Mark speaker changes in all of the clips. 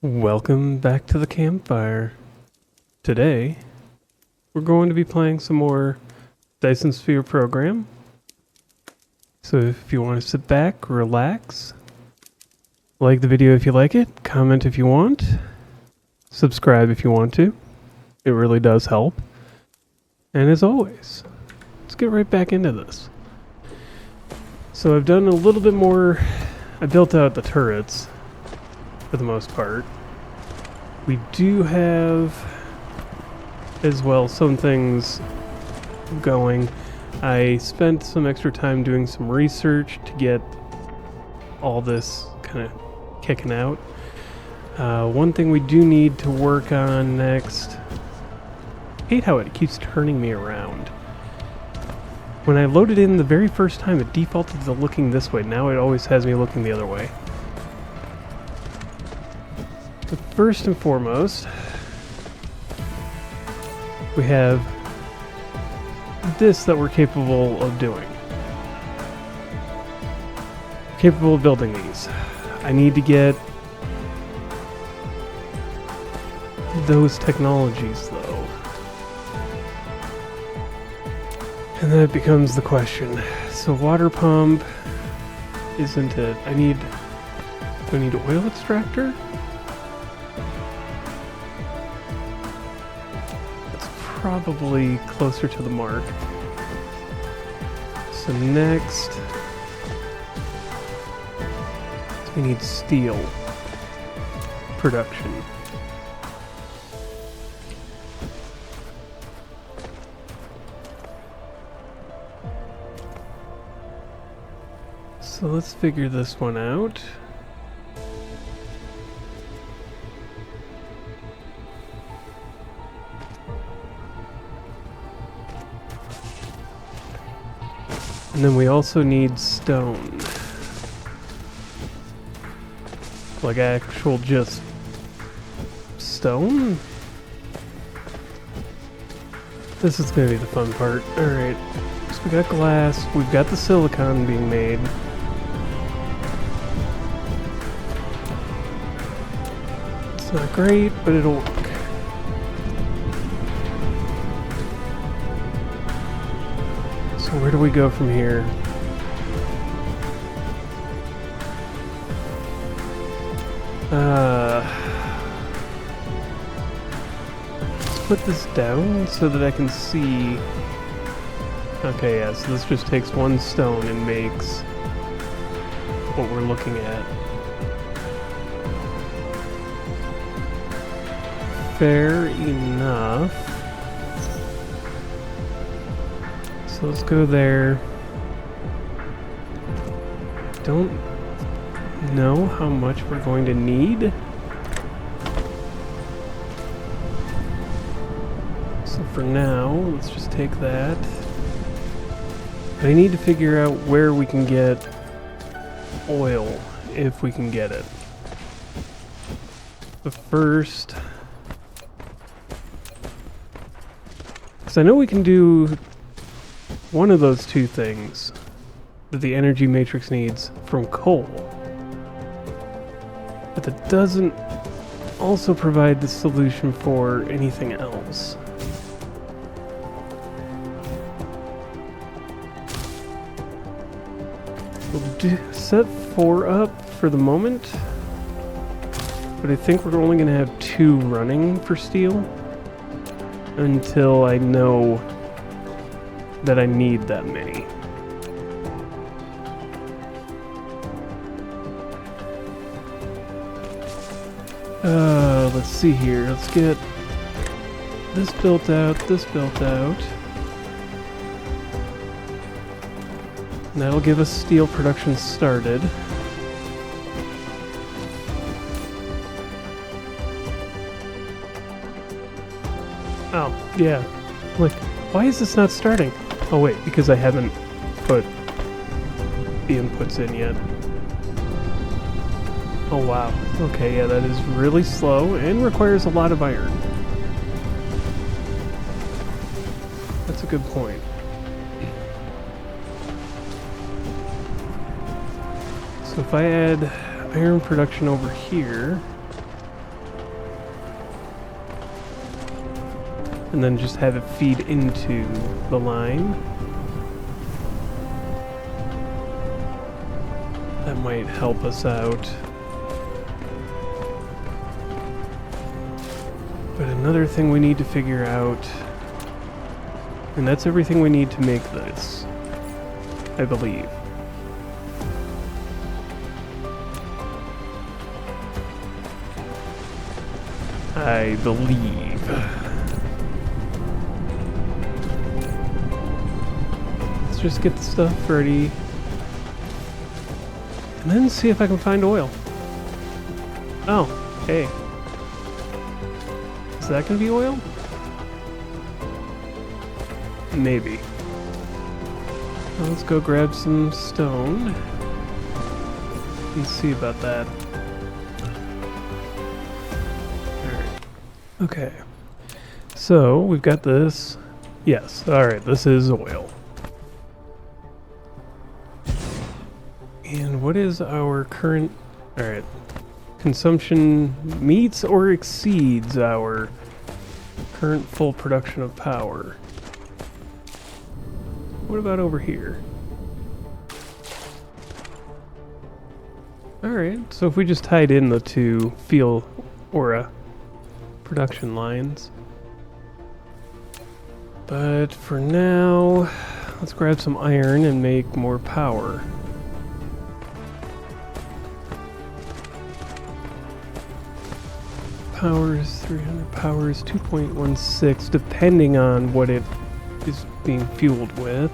Speaker 1: Welcome back to the campfire. Today, we're going to be playing some more Dyson Sphere program. So if you want to sit back, relax, like the video if you like it, comment if you want, subscribe if you want to. It really does help. And as always, let's get right back into this. So I've done a little bit more. I built out the turrets for the most part. We do have as well some things going. I spent some extra time doing some research to get all this kind of kicking out. One thing we do need to work on next. I hate how it keeps turning me around. When I loaded in the very first time, it defaulted to looking this way. Now it always has me looking the other way. But first and foremost, we have this that we're capable of doing. Capable of building these. I need to get those technologies though. And then it becomes the question. So water pump isn't it. Do I need oil extractor? That's probably closer to the mark. So next, we need steel production. So let's figure this one out. And then we also need stone. Like actual just stone? This is gonna be the fun part. Alright, so we got glass, we've got the silicon being made. It's not great, but it'll work. So where do we go from here? Let's put this down so that I can see. Okay, yeah, so this just takes one stone and makes what we're looking at. Fair enough. So let's go there. Don't know how much we're going to need. So for now, let's just take that. I need to figure out where we can get oil, if we can get it. But first, because I know we can do one of those two things that the energy matrix needs from coal. But that doesn't also provide the solution for anything else. We'll set 4 up for the moment. But I think we're only going to have 2 running for steel until I know that I need that many. Let's see here. Let's get this built out, this built out. And that'll give us steel production started. Oh, yeah. Like, why is this not starting? Oh wait, because I haven't put the inputs in yet. Oh wow. Okay, yeah, that is really slow and requires a lot of iron. That's a good point. So if I add iron production over here, and then just have it feed into the line. That might help us out. But another thing we need to figure out, and that's everything we need to make this, I believe. I believe. Let's just get the stuff ready. And then see if I can find oil. Oh, hey. Is that gonna be oil? Maybe. Well, let's go grab some stone. Let's see about that. Alright. Okay. So, we've got this. Yes, alright, this is oil. And what is our current... Alright. Consumption meets or exceeds our current full production of power. What about over here? Alright, so if we just tied in the two fuel or production lines. But for now, let's grab some iron and make more power. Power is 300, power is 2.16, depending on what it is being fueled with.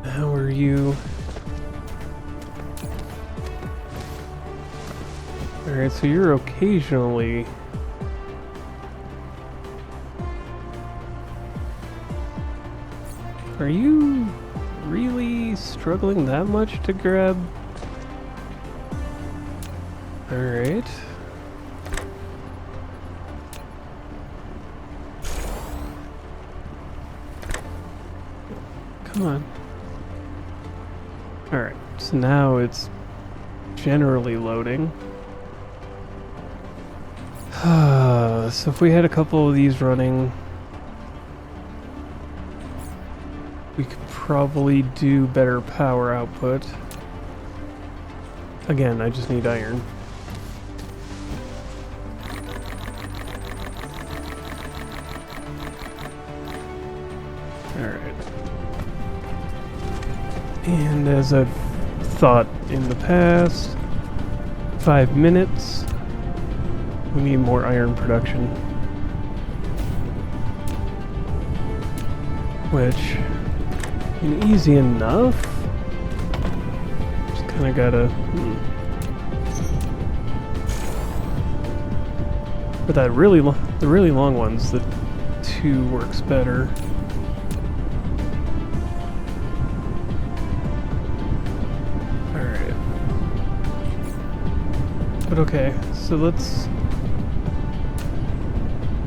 Speaker 1: How are you? Alright, so you're occasionally... Are you really struggling that much to grab? Alright. Come on. Alright, so now it's generally loading. So if we had a couple of these running, we could probably do better power output. Again, I just need iron. Alright. And as I've thought in the past, 5 minutes, we need more iron production. Which, I mean, easy enough. Just kinda gotta... But that the really long ones, the 2 works better. Alright. But okay, so let's...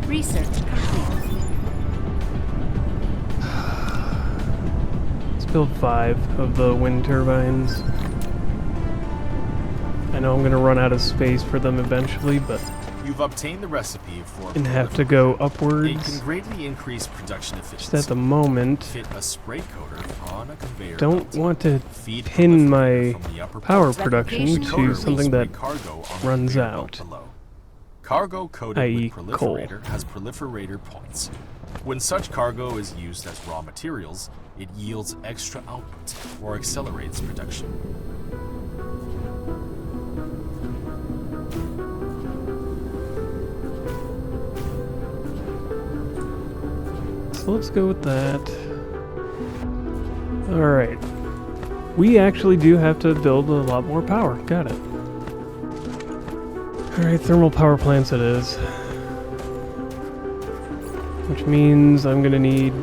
Speaker 2: Research complete.
Speaker 1: Let's build 5 of the wind turbines. I know I'm gonna run out of space for them eventually, but...
Speaker 3: You've obtained the recipe for...
Speaker 1: And have to go
Speaker 3: It
Speaker 1: upwards.
Speaker 3: can greatly increase production efficiency.
Speaker 1: Just at the moment,
Speaker 3: Fit a spray coater on a conveyor
Speaker 1: don't
Speaker 3: belt.
Speaker 1: want to
Speaker 3: Feed
Speaker 1: pin
Speaker 3: proliferator
Speaker 1: my
Speaker 3: from the upper
Speaker 1: power
Speaker 3: part.
Speaker 1: production
Speaker 2: Replication
Speaker 1: to
Speaker 3: Coater
Speaker 1: something
Speaker 3: will
Speaker 1: that
Speaker 3: spray cargo on the
Speaker 1: runs
Speaker 3: conveyor belt
Speaker 1: out.
Speaker 3: below. Cargo coated
Speaker 1: i.e.
Speaker 3: with
Speaker 1: coal.
Speaker 3: proliferator has proliferator points. When such cargo is used as raw materials, it yields extra output or accelerates production.
Speaker 1: So let's go with that. Alright. We actually do have to build a lot more power. Got it. Alright, thermal power plants it is. Which means I'm gonna need...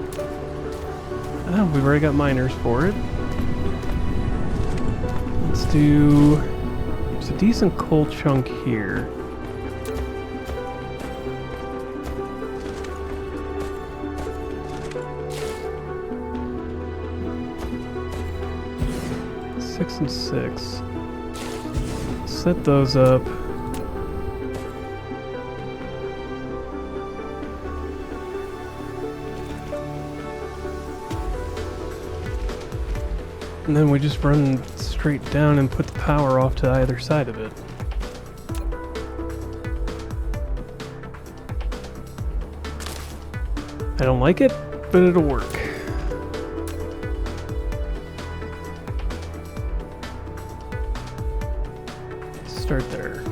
Speaker 1: Oh, we've already got miners for it. Let's do... There's a decent coal chunk here. Six and 6. Set those up. And then we just run straight down and put the power off to either side of it. I don't like it, but it'll work. Start there.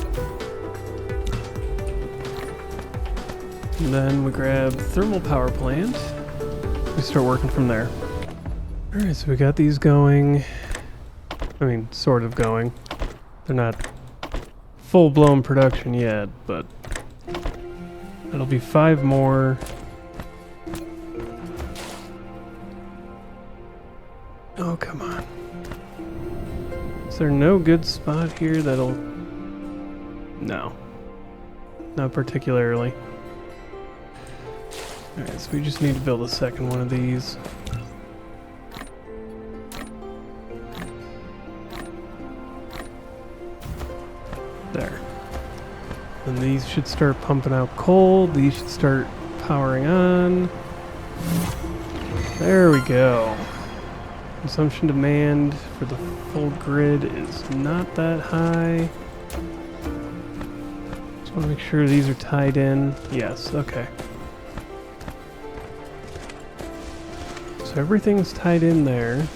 Speaker 1: And then we grab thermal power plant. We start working from there. Alright, so we got these going. I mean, sort of going. They're not full-blown production yet, but that'll be 5 more. Oh, come on. Is there no good spot here that'll... No. Not particularly. Alright, so we just need to build a second one of these. There. And these should start pumping out coal. These should start powering on. There we go. Consumption demand for the full grid is not that high. Just want to make sure these are tied in. Yes, okay. So everything's tied in there.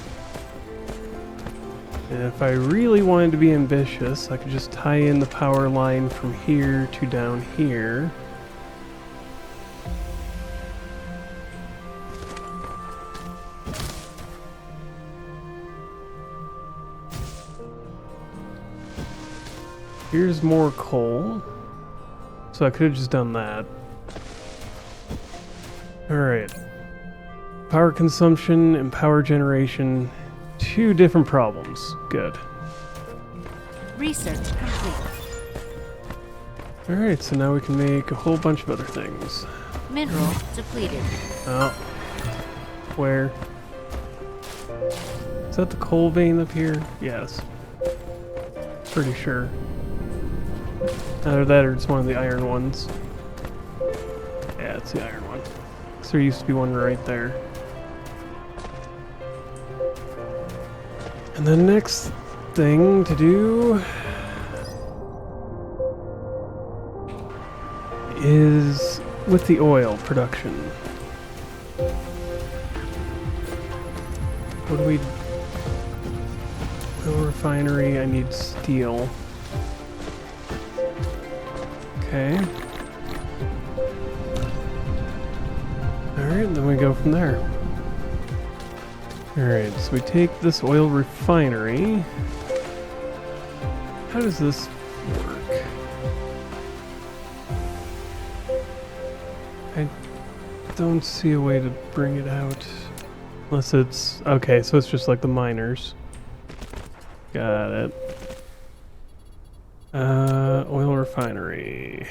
Speaker 1: And if I really wanted to be ambitious, I could just tie in the power line from here to down here. Here's more coal. So I could have just done that. Alright. Power consumption and power generation. 2 different problems. Good.
Speaker 2: Research complete.
Speaker 1: Alright, so now we can make a whole bunch of other things.
Speaker 2: Mineral depleted.
Speaker 1: Oh. Where? Is that the coal vein up here? Yes. Pretty sure. Either that or it's one of the iron ones. Yeah, it's the iron one. So there used to be one right there. And the next thing to do is with the oil production. What do we... Oil refinery, I need steel. Okay. Alright, then we go from there. Alright, so we take this oil refinery. How does this work? I don't see a way to bring it out. Unless it's... Okay, so it's just like the miners. Got it. Oil refinery.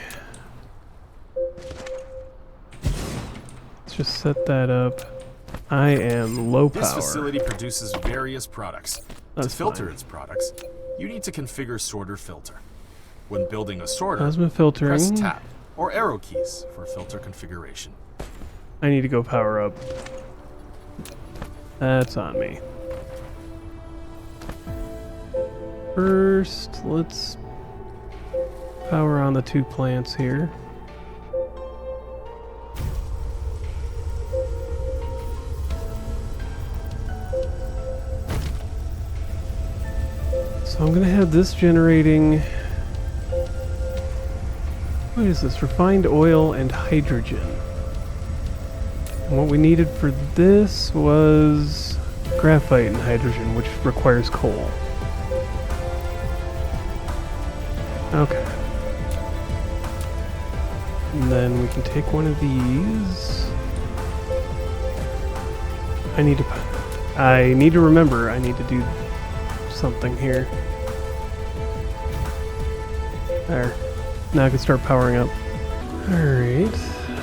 Speaker 1: Let's just set that up. I am low power.
Speaker 3: This facility produces various products.
Speaker 1: That's
Speaker 3: to filter
Speaker 1: fine.
Speaker 3: its products, you need to configure sorter filter. When building a sorter,
Speaker 1: Plasma filtering.
Speaker 3: press tab or arrow keys for filter configuration.
Speaker 1: I need to go power up. That's on me. First, let's power on the 2 plants here. So I'm going to have this generating... What is this? Refined oil and hydrogen. And what we needed for this was graphite and hydrogen, which requires coal. Okay. And then we can take one of these. I need to remember I need to do something here. There. Now I can start powering up. Alright.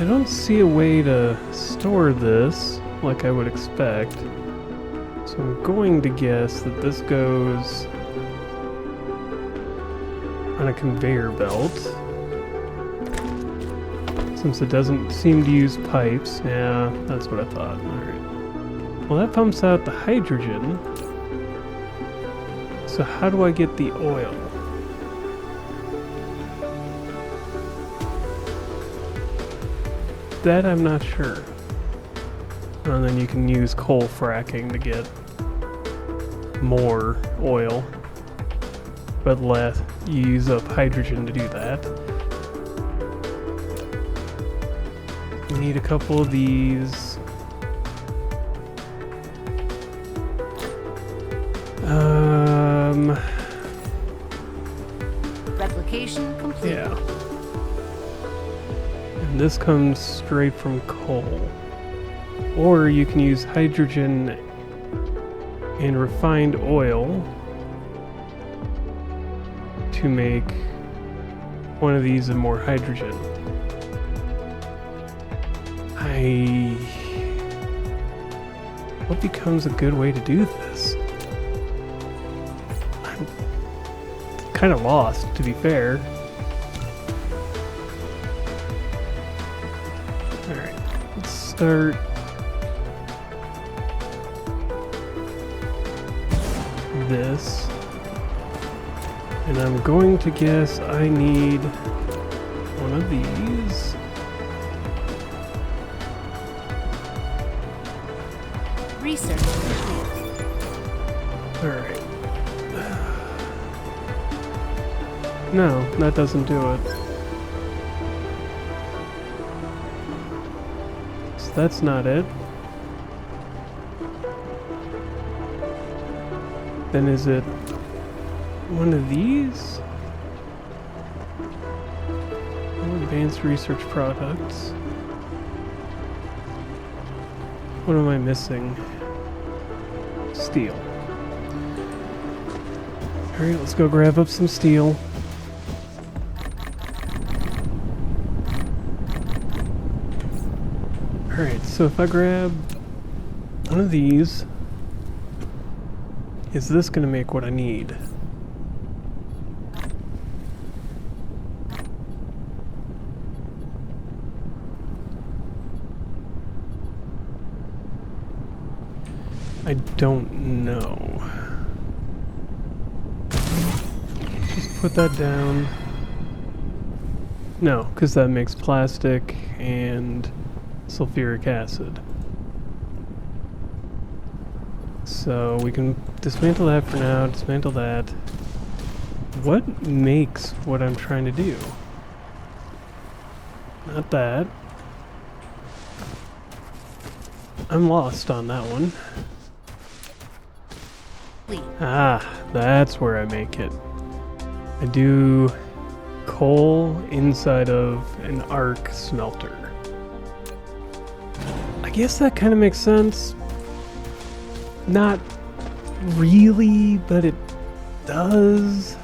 Speaker 1: I don't see a way to store this like I would expect. So I'm going to guess that this goes on a conveyor belt. Since it doesn't seem to use pipes. Yeah, that's what I thought. Alright. Well, that pumps out the hydrogen. So how do I get the oil? That I'm not sure. And then you can use coal fracking to get more oil, but less. You use up hydrogen to do that. We need a couple of these.
Speaker 2: Replication complete.
Speaker 1: Yeah. And this comes straight from coal. Or you can use hydrogen and refined oil to make one of these and more hydrogen. What becomes a good way to do this? I'm kind of lost, to be fair. Alright, let's start this. And I'm going to guess I need one of these.
Speaker 2: Research complete.
Speaker 1: Alright. No, that doesn't do it. So that's not it. Then is it one of these? Advanced research products. What am I missing? Steel. Alright, let's go grab up some steel. Alright, so if I grab one of these, is this going to make what I need? I don't know. Just put that down. No, because that makes plastic and sulfuric acid. So we can dismantle that for now, dismantle that. What makes what I'm trying to do? Not that. I'm lost on that one. Ah, that's where I make it. I do coal inside of an arc smelter. I guess that kind of makes sense. Not really, but it does.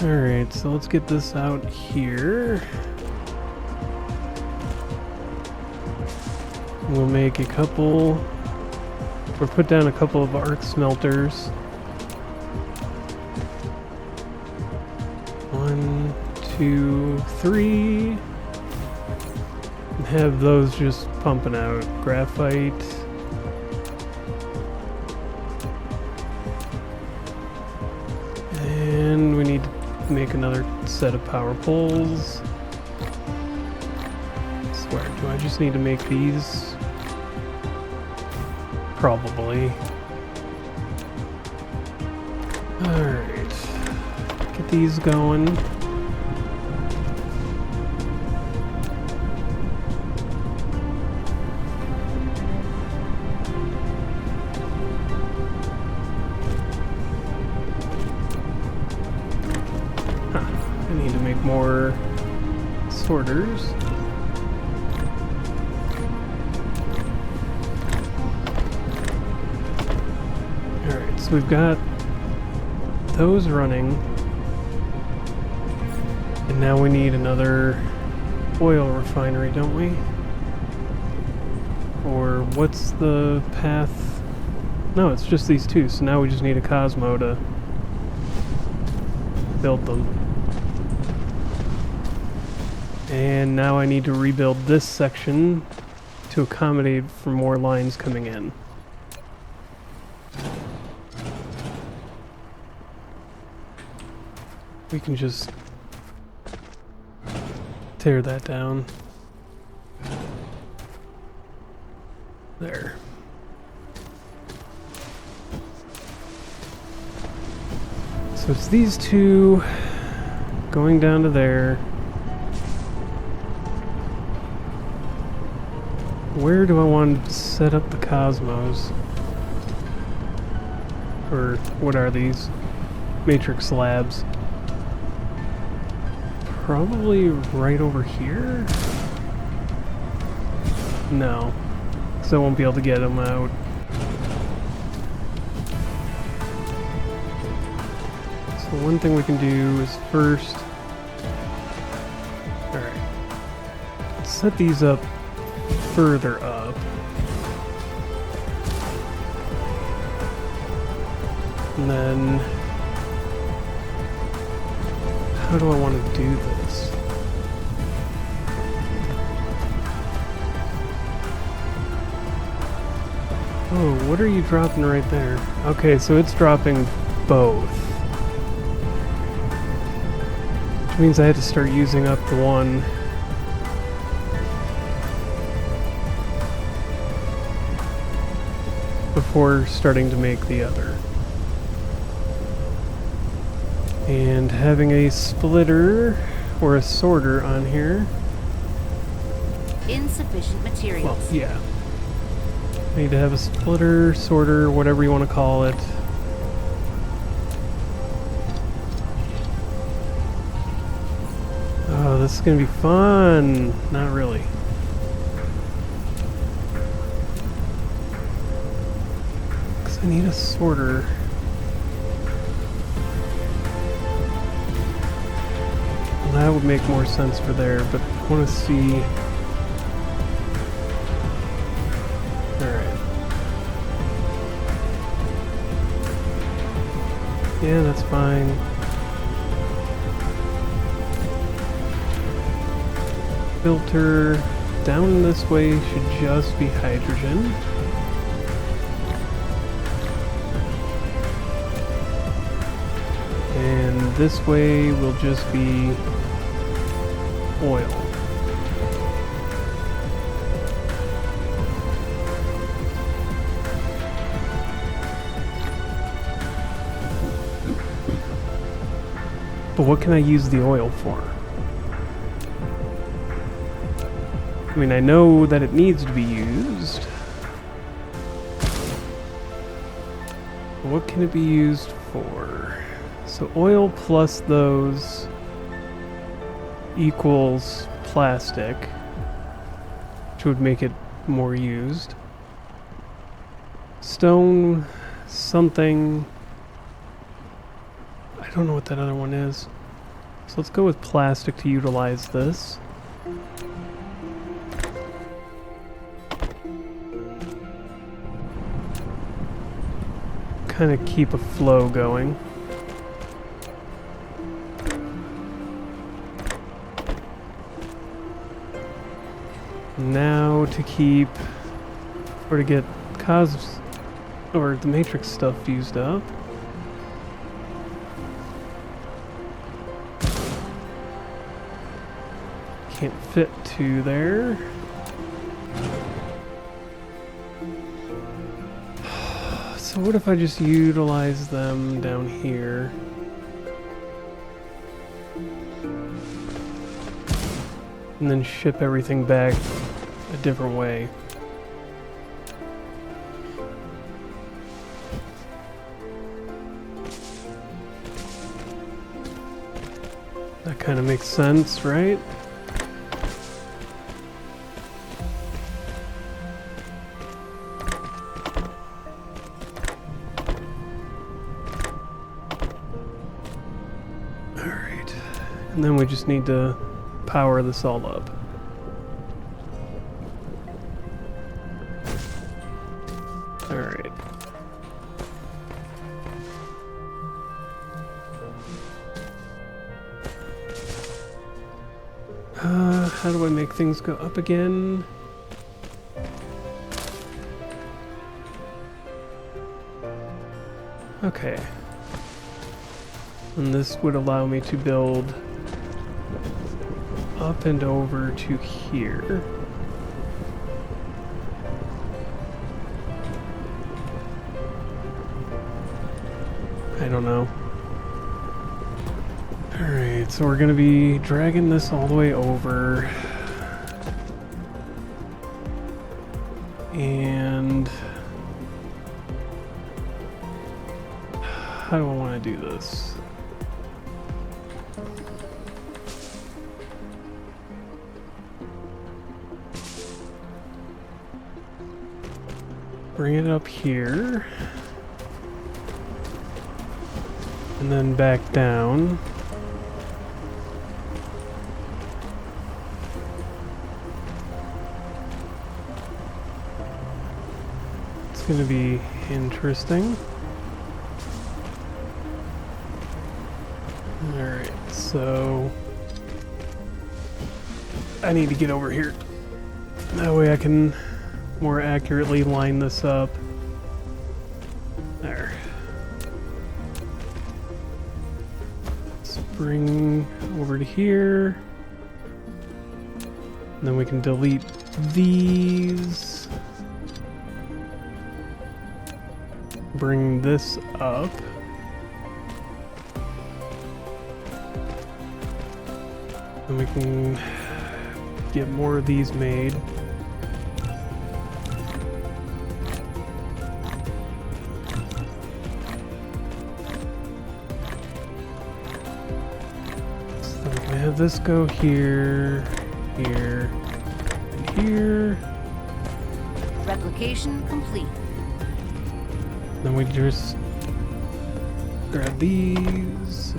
Speaker 1: Alright, so let's get this out here. We'll make a couple, or put down a couple of arc smelters. 1, 2, 3. And have those just pumping out graphite. And we need to make another set of power poles. I swear, do I just need to make these? Probably. Alright. Get these going. I need to make more sorters. Alright, so we've got those running. And now we need another oil refinery, don't we? Or what's the path? No, it's just these two, so now we just need a Cosmo to build them. And now I need to rebuild this section to accommodate for more lines coming in. we can just tear that down. There. So it's these two going down to there. Where do I want to set up the cosmos? Or what are these? Matrix slabs. Probably right over here? No. So I won't be able to get them out. So one thing we can do is first... Alright. Set these up further up. And then... How do I want to do this? Oh, what are you dropping right there? Okay, so it's dropping both. Which means I had to start using up the one. Before starting to make the other. And having a splitter or a sorter on here.
Speaker 2: Insufficient materials.
Speaker 1: Well, yeah. I need to have a splitter, sorter, whatever you want to call it. Oh, this is going to be fun. Not really. Because I need a sorter. Well, that would make more sense for there, but I want to see... Yeah, that's fine. Filter down this way should just be hydrogen. And this way will just be oil. But what can I use the oil for? I mean, I know that it needs to be used. What can it be used for? So oil plus those equals plastic, which would make it more used. Stone, something... I don't know what that other one is. So let's go with plastic to utilize this. Kind of keep a flow going. Now to keep, or to get or the matrix stuff used up. Can't fit two there. So what if I just utilize them down here? And then ship everything back a different way. That kind of makes sense, right? Alright. And then we just need to power this all up. Alright. How do I make things go up again? Okay. And this would allow me to build up and over to here. I don't know. Alright, so we're gonna be dragging this all the way over. And how do I want to do this? Bring it up here. And then back down. It's going to be interesting. Alright, so I need to get over here. That way I can more accurately line this up. There. Let's bring over to here. And then we can delete these. Bring this up. And we can get more of these made. So we can have this go here, here, and here.
Speaker 2: Replication complete.
Speaker 1: Then we just grab these,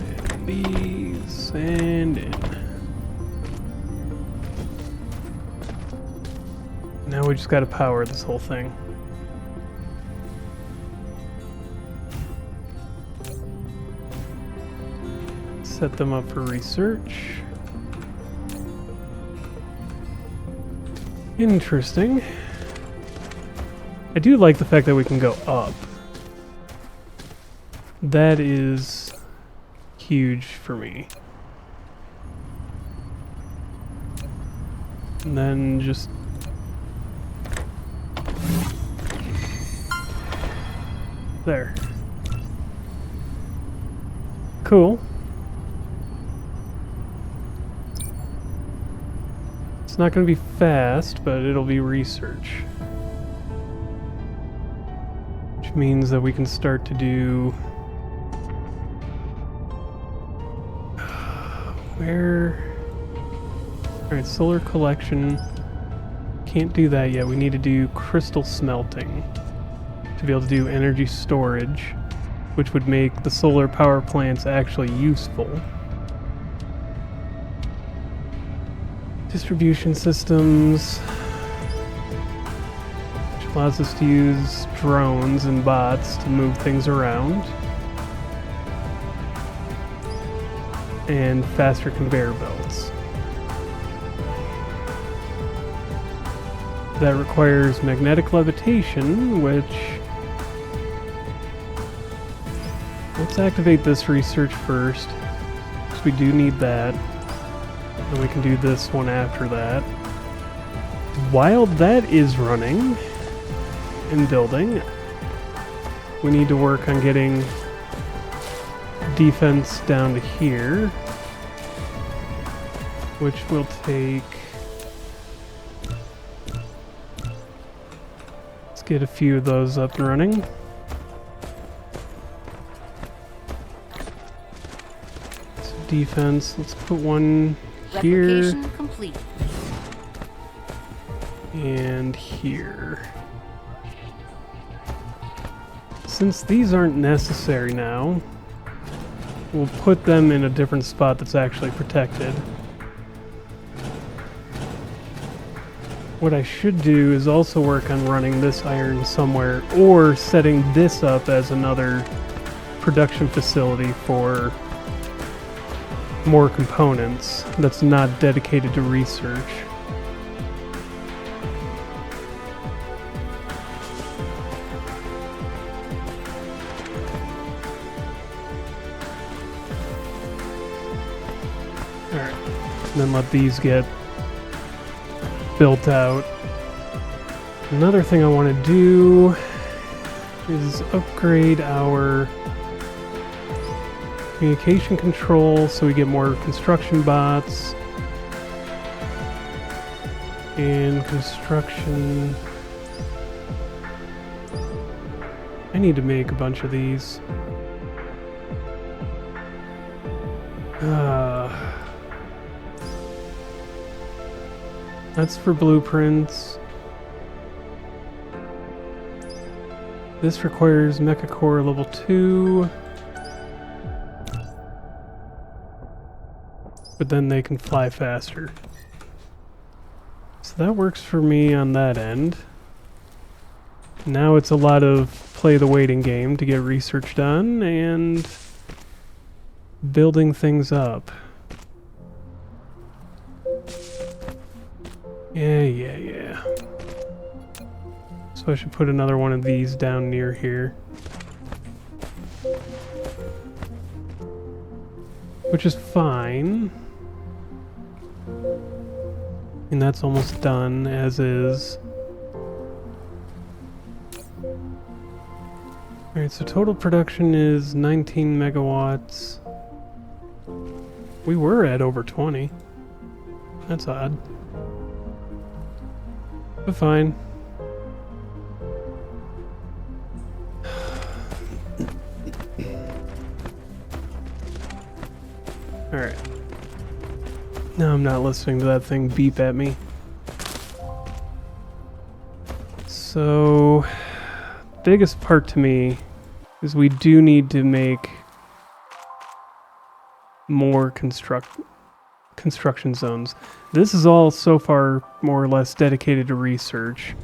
Speaker 1: and in. Now we just gotta power this whole thing. Set them up for research. Interesting. I do like the fact that we can go up. That is huge for me. And then just there. Cool. It's not going to be fast, but it'll be research. Which means that we can start to do... Where... Alright, solar collection. Can't do that yet. We need to do crystal smelting to be able to do energy storage, which would make the solar power plants actually useful. Distribution systems, which allows us to use drones and bots to move things around. And faster conveyor belts. That requires magnetic levitation, which... Let's activate this research first, because we do need that. And we can do this one after that. While that is running and building, we need to work on getting defense down to here, which will take... Let's get a few of those up and running. So defense, let's put one here.
Speaker 2: Replication complete.
Speaker 1: And here. Since these aren't necessary now, we'll put them in a different spot that's actually protected. What I should do is also work on running this iron somewhere, or setting this up as another production facility for more components that's not dedicated to research. Alright. And then let these get built out. Another thing I want to do is upgrade our communication control so we get more construction bots. And construction... I need to make a bunch of these. That's for blueprints. This requires Mecha Core level 2. But then they can fly faster. So that works for me on that end. Now it's a lot of play the waiting game to get research done and building things up. Yeah. So I should put another one of these down near here. Which is fine. And that's almost done, as is. Alright, so total production is 19 megawatts. We were at over 20. That's odd. But fine. Alright. Now I'm not listening to that thing beep at me. So, biggest part to me is we do need to make more construction zones. This is all so far more or less dedicated to research.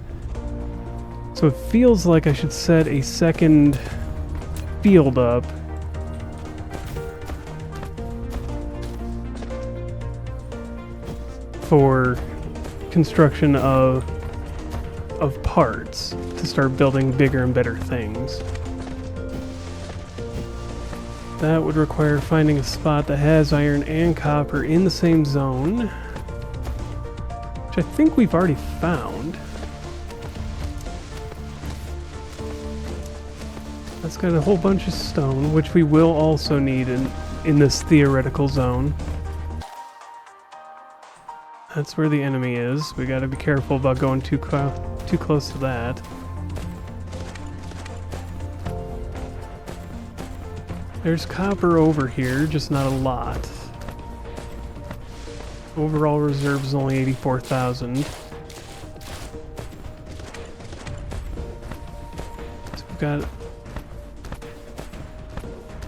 Speaker 1: So it feels like I should set a second field up for construction of parts to start building bigger and better things. That would require finding a spot that has iron and copper in the same zone, which I think we've already found. That's got a whole bunch of stone, which we will also need in this theoretical zone. That's where the enemy is. We gotta be careful about going too close to that. There's copper over here, just not a lot. Overall reserve is only 84,000. So we've got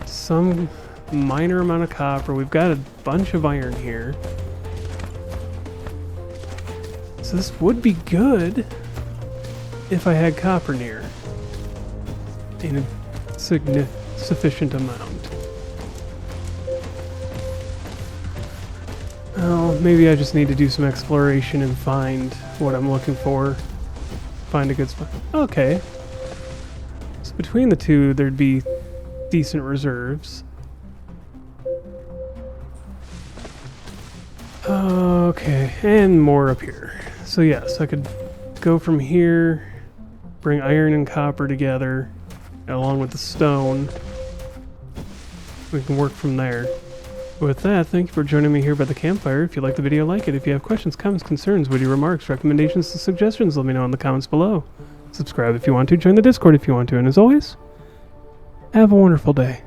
Speaker 1: some minor amount of copper. We've got a bunch of iron here. So this would be good if I had copper near in a sufficient amount. Oh, maybe I just need to do some exploration and find what I'm looking for. Find a good spot. Okay. So between the two, there'd be decent reserves. Okay, and more up here. So yes, I could go from here, bring iron and copper together, along with the stone. We can work from there. With that, thank you for joining me here by the campfire. If you like the video, like it. If you have questions, comments, concerns, witty remarks, recommendations, and suggestions, let me know in the comments below. Subscribe if you want to, join the Discord if you want to, and as always, have a wonderful day.